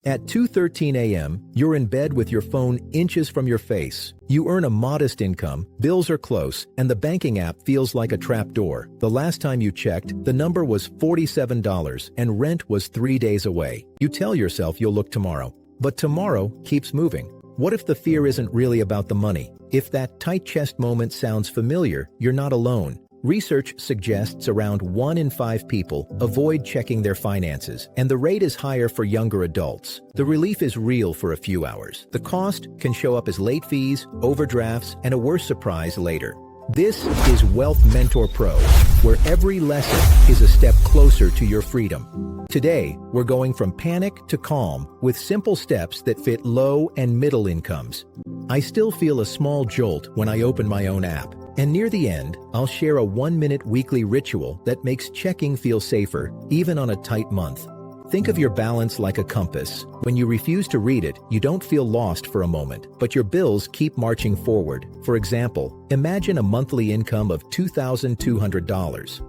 At 2:13 a.m., you're in bed with your phone inches from your face. You earn a modest income, bills are close, and the banking app feels like a trapdoor. The last time you checked, the number was $47 and rent was 3 days away. You tell yourself you'll look tomorrow. But tomorrow keeps moving. What if the fear isn't really about the money? If that tight chest moment sounds familiar, you're not alone. Research suggests around 1 in 5 people avoid checking their finances, and the rate is higher for younger adults. The relief is real for a few hours. The cost can show up as late fees, overdrafts, and a worse surprise later. This is Wealth Mentor Pro, where every lesson is a step closer to your freedom. Today, we're going from panic to calm with simple steps that fit low and middle incomes. I still feel a small jolt when I open my own app. And near the end, I'll share a 1-minute weekly ritual that makes checking feel safer, even on a tight month. Think of your balance like a compass. When you refuse to read it, you don't feel lost for a moment, but your bills keep marching forward. For example, imagine a monthly income of $2,200.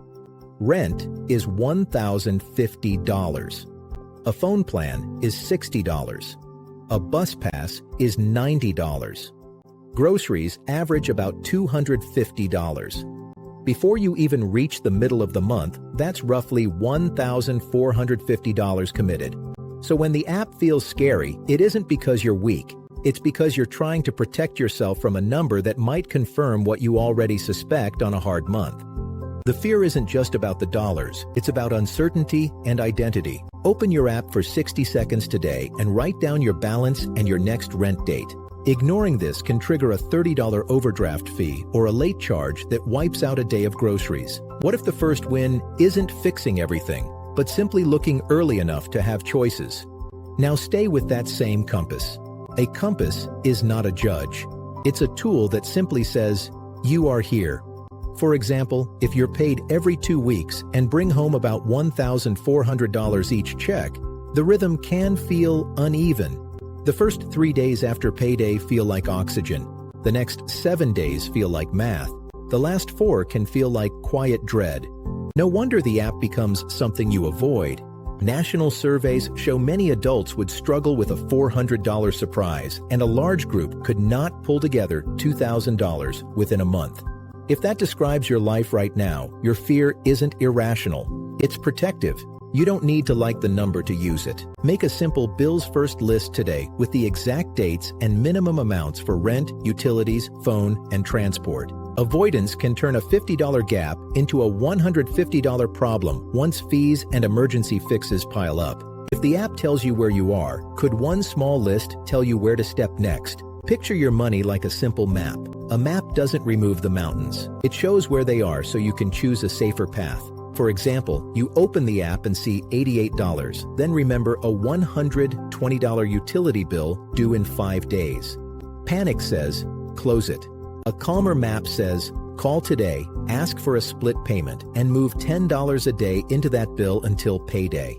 Rent is $1,050. A phone plan is $60. A bus pass is $90. Groceries average about $250. Before you even reach the middle of the month, that's roughly $1,450 committed. So when the app feels scary, it isn't because you're weak. It's because you're trying to protect yourself from a number that might confirm what you already suspect on a hard month. The fear isn't just about the dollars, it's about uncertainty and identity. Open your app for 60 seconds today and write down your balance and your next rent date. Ignoring this can trigger a $30 overdraft fee or a late charge that wipes out a day of groceries. What if the first win isn't fixing everything, but simply looking early enough to have choices? Now stay with that same compass. A compass is not a judge. It's a tool that simply says, you are here. For example, if you're paid every 2 weeks and bring home about $1,400 each check, the rhythm can feel uneven. The first 3 days after payday feel like oxygen. The next 7 days feel like math. The last 4 can feel like quiet dread. No wonder the app becomes something you avoid. National surveys show many adults would struggle with a $400 surprise, and a large group could not pull together $2,000 within a month. If that describes your life right now, your fear isn't irrational. It's protective. You don't need to like the number to use it. Make a simple bills first list today with the exact dates and minimum amounts for rent, utilities, phone, and transport. Avoidance can turn a $50 gap into a $150 problem once fees and emergency fixes pile up. If the app tells you where you are, could one small list tell you where to step next? Picture your money like a simple map. A map doesn't remove the mountains. It shows where they are so you can choose a safer path. For example, you open the app and see $88, then remember a $120 utility bill due in 5 days. Panic says, close it. A calmer map says, call today, ask for a split payment, and move $10 a day into that bill until payday.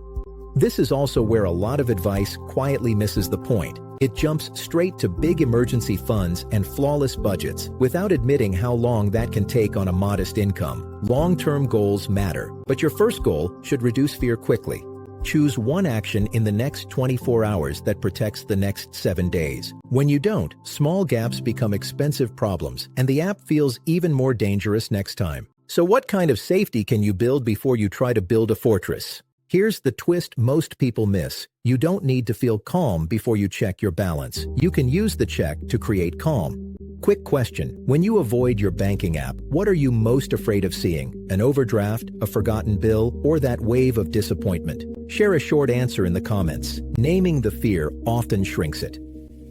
This is also where a lot of advice quietly misses the point. It jumps straight to big emergency funds and flawless budgets without admitting how long that can take on a modest income. Long-term goals matter, but your first goal should reduce fear quickly. Choose one action in the next 24 hours that protects the next 7 days. When you don't, small gaps become expensive problems, and the app feels even more dangerous next time. So what kind of safety can you build before you try to build a fortress? Here's the twist most people miss. You don't need to feel calm before you check your balance. You can use the check to create calm. Quick question. When you avoid your banking app, what are you most afraid of seeing? An overdraft, a forgotten bill, or that wave of disappointment? Share a short answer in the comments. Naming the fear often shrinks it.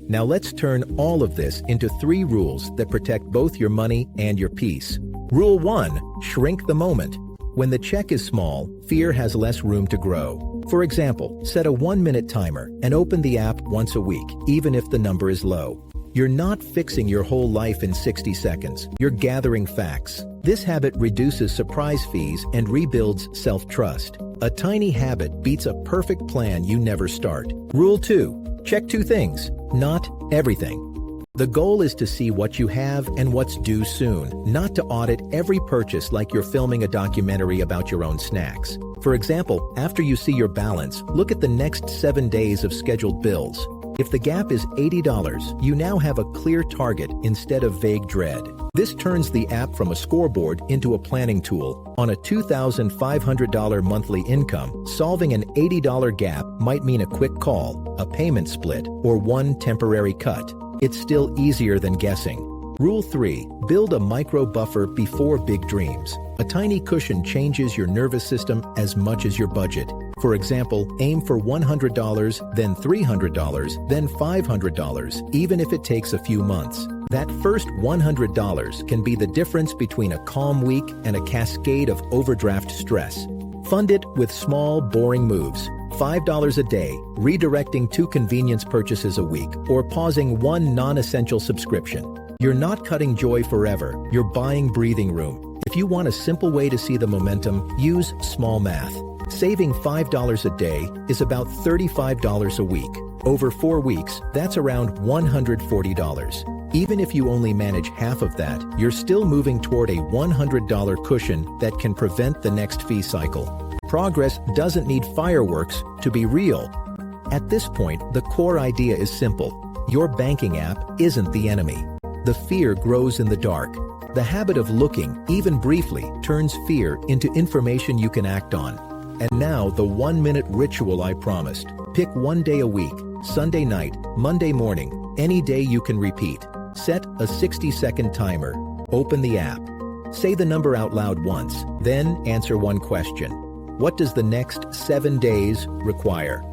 Now let's turn all of this into 3 rules that protect both your money and your peace. Rule 1. Shrink the moment. When the check is small, fear has less room to grow. For example, set a 1-minute timer and open the app once a week, even if the number is low. You're not fixing your whole life in 60 seconds. You're gathering facts. This habit reduces surprise fees and rebuilds self-trust. A tiny habit beats a perfect plan you never start. Rule 2. Check 2 things, not everything. The goal is to see what you have and what's due soon, not to audit every purchase like you're filming a documentary about your own snacks. For example, after you see your balance, look at the next 7 days of scheduled bills. If the gap is $80, you now have a clear target instead of vague dread. This turns the app from a scoreboard into a planning tool. On a $2,500 monthly income, solving an $80 gap might mean a quick call, a payment split, or one temporary cut. It's still easier than guessing. Rule 3. Build a micro buffer before big dreams. A tiny cushion changes your nervous system as much as your budget. For example, aim for $100, then $300, then $500, even if it takes a few months. That first $100 can be the difference between a calm week and a cascade of overdraft stress. Fund it with small, boring moves. $5 a day, redirecting 2 convenience purchases a week, or pausing 1 non-essential subscription. You're not cutting joy forever, you're buying breathing room. If you want a simple way to see the momentum, use small math. Saving $5 a day is about $35 a week. Over 4 weeks, that's around $140. Even if you only manage half of that, you're still moving toward a $100 cushion that can prevent the next fee cycle. Progress doesn't need fireworks to be real. At this point, the core idea is simple. Your banking app isn't the enemy. The fear grows in the dark. The habit of looking, even briefly, turns fear into information you can act on. And now, the 1-minute ritual I promised. Pick 1 day a week, Sunday night, Monday morning, any day you can repeat. Set a 60-second timer. Open the app. Say the number out loud once, then answer one question. What does the next 7 days require?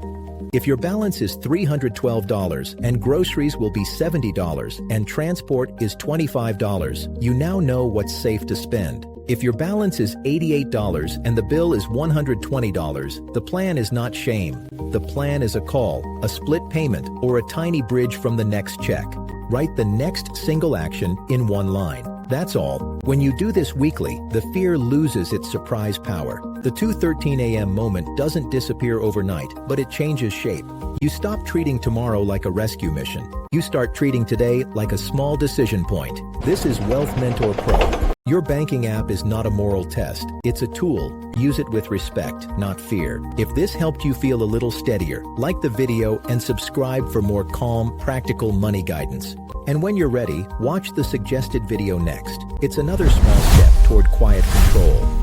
If your balance is $312 and groceries will be $70 and transport is $25, you now know what's safe to spend. If your balance is $88 and the bill is $120, the plan is not shame. The plan is a call, a split payment, or a tiny bridge from the next check. Write the next single action in one line. That's all. When you do this weekly, the fear loses its surprise power. The 2:13 a.m. moment doesn't disappear overnight, but it changes shape. You stop treating tomorrow like a rescue mission. You start treating today like a small decision point. This is Wealth Mentor Pro. Your banking app is not a moral test. It's a tool. Use it with respect, not fear. If this helped you feel a little steadier, like the video and subscribe for more calm, practical money guidance. And when you're ready, watch the suggested video next. It's another small step toward quiet control.